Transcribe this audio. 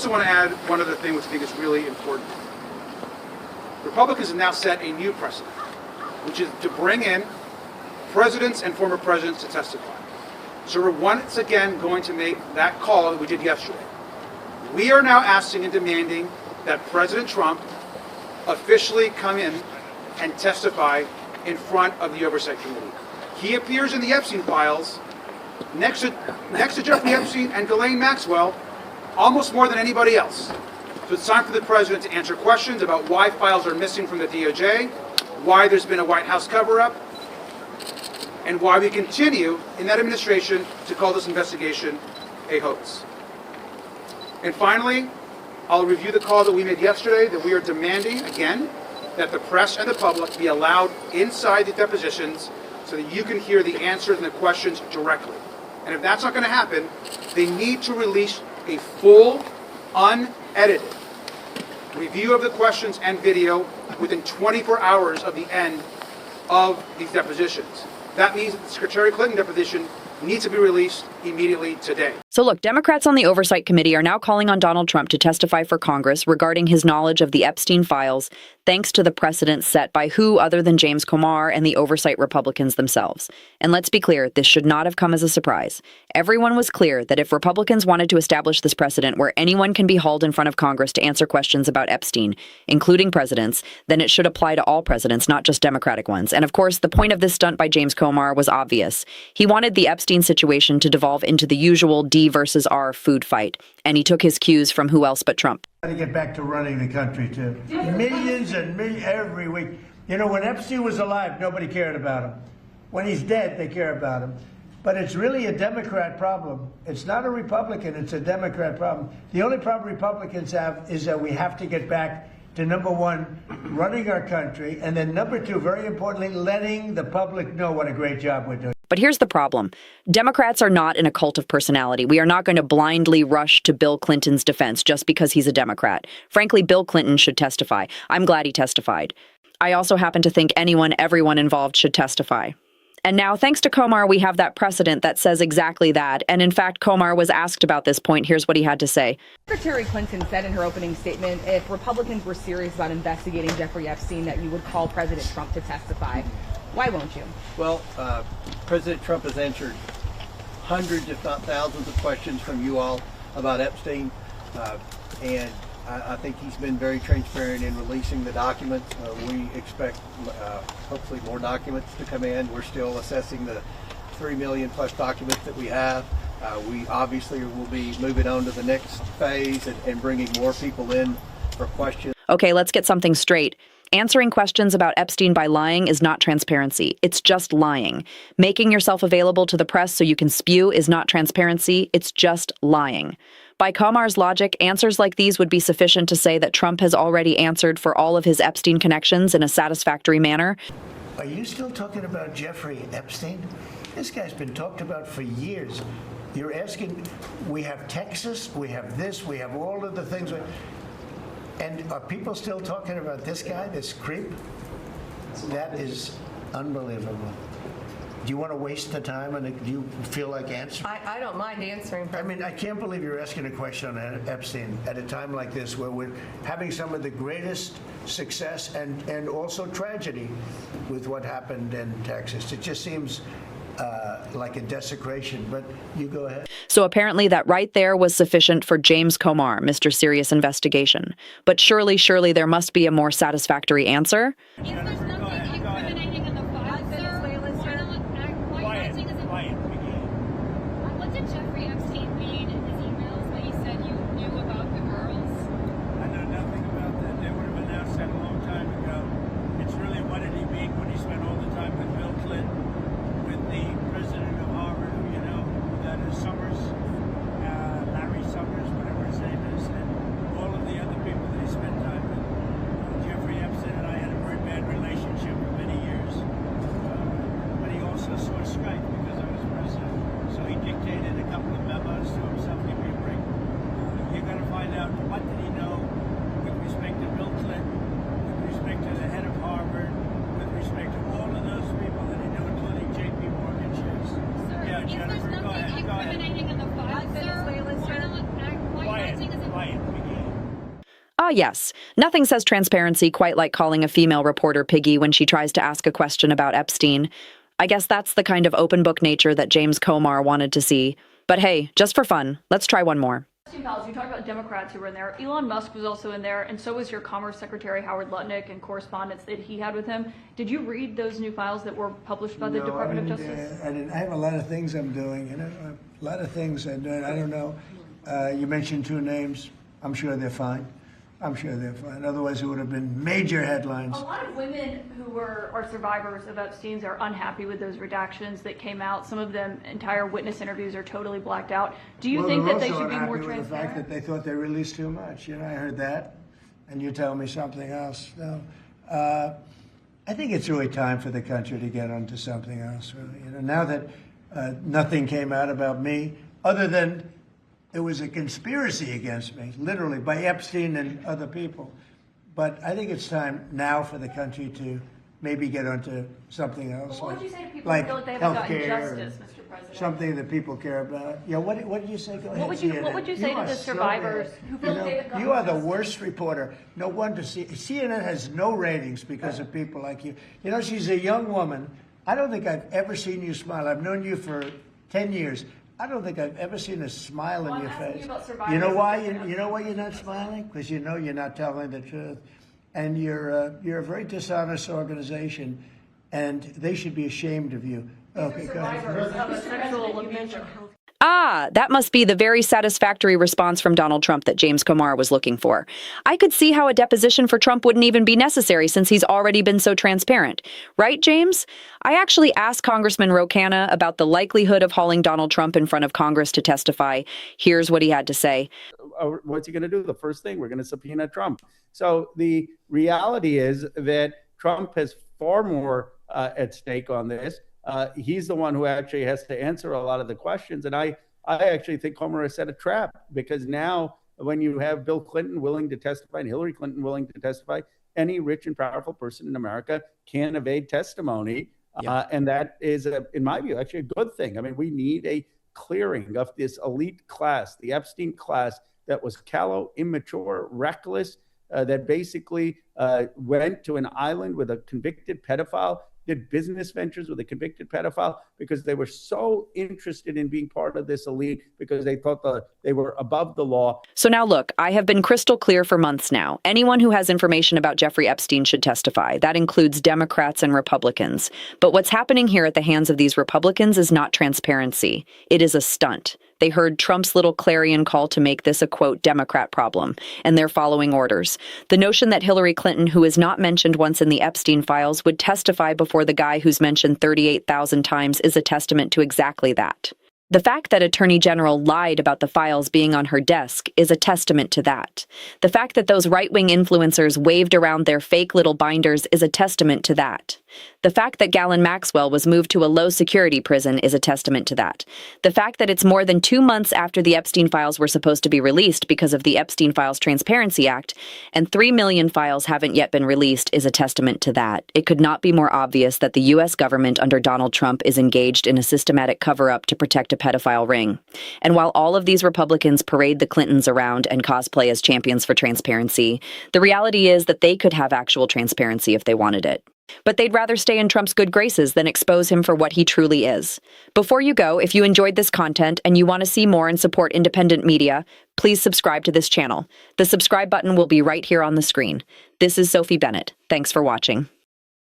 also want to add one other thing which I think is really important. Republicans have now set a new precedent, which is to bring in presidents and former presidents to testify. So we're once again going to make that call that we did yesterday. We are now asking and demanding that President Trump officially come in and testify in front of the Oversight Committee. He appears in the Epstein files next to Jeffrey Epstein and Ghislaine Maxwell almost more than anybody else. So it's time for the president to answer questions about why files are missing from the DOJ, why there's been a White House cover-up, and why we continue in that administration to call this investigation a hoax. And finally, I'll review the call that we made yesterday that we are demanding, again, that the press and the public be allowed inside the depositions so that you can hear the answers and the questions directly. And if that's not going to happen, they need to release a full, unedited review of the questions and video within 24 hours of the end of these depositions. That means that the Secretary Clinton deposition needs to be released immediately today. So look, Democrats on the Oversight Committee are now calling on Donald Trump to testify for Congress regarding his knowledge of the Epstein files, thanks to the precedent set by who other than James Comar and the Oversight Republicans themselves. And let's be clear, this should not have come as a surprise. Everyone was clear that if Republicans wanted to establish this precedent where anyone can be hauled in front of Congress to answer questions about Epstein, including presidents, then it should apply to all presidents, not just Democratic ones. And of course, the point of this stunt by James Comar was obvious. He wanted the Epstein situation to devolve into the usual D versus R food fight, and he took his cues from who else but Trump. To get back to running the country, too. Millions and millions every week. You know, when Epstein was alive, nobody cared about him. When he's dead, they care about him. But it's really a Democrat problem. It's not a Republican, it's a Democrat problem. The only problem Republicans have is that we have to get back to, number one, running our country, and then number two, very importantly, letting the public know what a great job we're doing. But here's the problem. Democrats are not in a cult of personality. We are not going to blindly rush to Bill Clinton's defense just because he's a Democrat. Frankly, Bill Clinton should testify. I'm glad he testified. I also happen to think everyone involved should testify. And now, thanks to Comar, we have that precedent that says exactly that. And in fact, Comar was asked about this point. Here's what he had to say. Secretary Clinton said in her opening statement, if Republicans were serious about investigating Jeffrey Epstein, that you would call President Trump to testify. Why won't you? Well, President Trump has answered hundreds, if not thousands, of questions from you all about Epstein. And I think he's been very transparent in releasing the documents. We expect hopefully more documents to come in. We're still assessing the 3 million plus documents that we have. We obviously will be moving on to the next phase and bringing more people in for questions. Okay, let's get something straight. Answering questions about Epstein by lying is not transparency. It's just lying. Making yourself available to the press so you can spew is not transparency. It's just lying. By Comar's logic, answers like these would be sufficient to say that Trump has already answered for all of his Epstein connections in a satisfactory manner. Are you still talking about Jeffrey Epstein? This guy's been talked about for years. You're asking, we have Texas, we have this, we have all of the things. And are people still talking about this guy, this creep? That is unbelievable. Do you want to waste the time, and do you feel like answering? I don't mind answering. I mean, I can't believe you're asking a question on Epstein at a time like this where we're having some of the greatest success and also tragedy with what happened in Texas. It just seems like a desecration, but you go ahead. So apparently that right there was sufficient for James Comar, Mr. Serious Investigation. But surely there must be a more satisfactory answer. If there's nothing incriminating in the files, sir, why are you acting as if... What did Jeffrey Epstein mean in his emails when he said you knew about the girls? I know nothing about that. They would have announced that a long time ago. It's really, what did he mean when he spent all the time with Bill Clinton, with the president of Harvard, you know, that is Summers, Larry Summers, whatever his name is, and all of the other people that he spent time with. Jeffrey Epstein and I had a very bad relationship. Ah, yes. Nothing says transparency quite like calling a female reporter piggy when she tries to ask a question about Epstein. I guess that's the kind of open book nature that James Comar wanted to see. But hey, just for fun, let's try one more. You talked about Democrats who were in there. Elon Musk was also in there, and so was your Commerce Secretary Howard Lutnick and correspondence that he had with him. Did you read those new files that were published by the Department of Justice? I didn't. I have a lot of things I'm doing, a lot of things I'm doing. I don't know. You mentioned two names. I'm sure they're fine. Otherwise, it would have been major headlines. A lot of women who are survivors of Epstein's are unhappy with those redactions that came out. Some of them, entire witness interviews are totally blacked out. Do you think that they should be more transparent? With the fact that they thought they released too much. I heard that, and you tell me something else. No, I think it's really time for the country to get onto something else. Really. Now that nothing came out about me, other than there was a conspiracy against me, literally, by Epstein and other people. But I think it's time now for the country to maybe get onto something else. What would you say to people like who feel like they haven't gotten healthcare, justice, Mr. President? something that people care about. Yeah, what did you say? Go ahead. What would you say to the survivors who feel like they haven't gotten You are the justice? worst reporter. No wonder CNN has no ratings because of people like you. She's a young woman. I don't think I've ever seen you smile. I've known you for 10 years. I don't think I've ever seen a smile on your face. You know why? You know why you're not smiling? Because you know you're not telling the truth, and you're a very dishonest organization, and they should be ashamed of you. Okay, go ahead. Ah, that must be the very satisfactory response from Donald Trump that James Comar was looking for. I could see how a deposition for Trump wouldn't even be necessary since he's already been so transparent. Right, James? I actually asked Congressman Ro Khanna about the likelihood of hauling Donald Trump in front of Congress to testify. Here's what he had to say. What's he going to do? The first thing, we're going to subpoena Trump. So the reality is that Trump has far more at stake on this. He's the one who actually has to answer a lot of the questions. And I actually think Comer has set a trap, because now when you have Bill Clinton willing to testify and Hillary Clinton willing to testify, any rich and powerful person in America can evade testimony. And that is, in my view, actually a good thing. I mean, we need a clearing of this elite class, the Epstein class, that was callow, immature, reckless, that basically went to an island with a convicted pedophile, did business ventures with a convicted pedophile because they were so interested in being part of this elite, because they thought they were above the law. So now look, I have been crystal clear for months now. Anyone who has information about Jeffrey Epstein should testify. That includes Democrats and Republicans. But what's happening here at the hands of these Republicans is not transparency. It is a stunt. They heard Trump's little clarion call to make this a, quote, Democrat problem, and they're following orders. The notion that Hillary Clinton, who is not mentioned once in the Epstein files, would testify before the guy who's mentioned 38,000 times is a testament to exactly that. The fact that Attorney General lied about the files being on her desk is a testament to that. The fact that those right-wing influencers waved around their fake little binders is a testament to that. The fact that Ghislaine Maxwell was moved to a low-security prison is a testament to that. The fact that it's more than 2 months after the Epstein files were supposed to be released because of the Epstein Files Transparency Act, and 3 million files haven't yet been released is a testament to that. It could not be more obvious that the U.S. government under Donald Trump is engaged in a systematic cover-up to protect a pedophile ring. And while all of these Republicans parade the Clintons around and cosplay as champions for transparency, the reality is that they could have actual transparency if they wanted it. But they'd rather stay in Trump's good graces than expose him for what he truly is. Before you go, if you enjoyed this content and you want to see more and support independent media, please subscribe to this channel. The subscribe button will be right here on the screen. This is Sophie Bennett. Thanks for watching.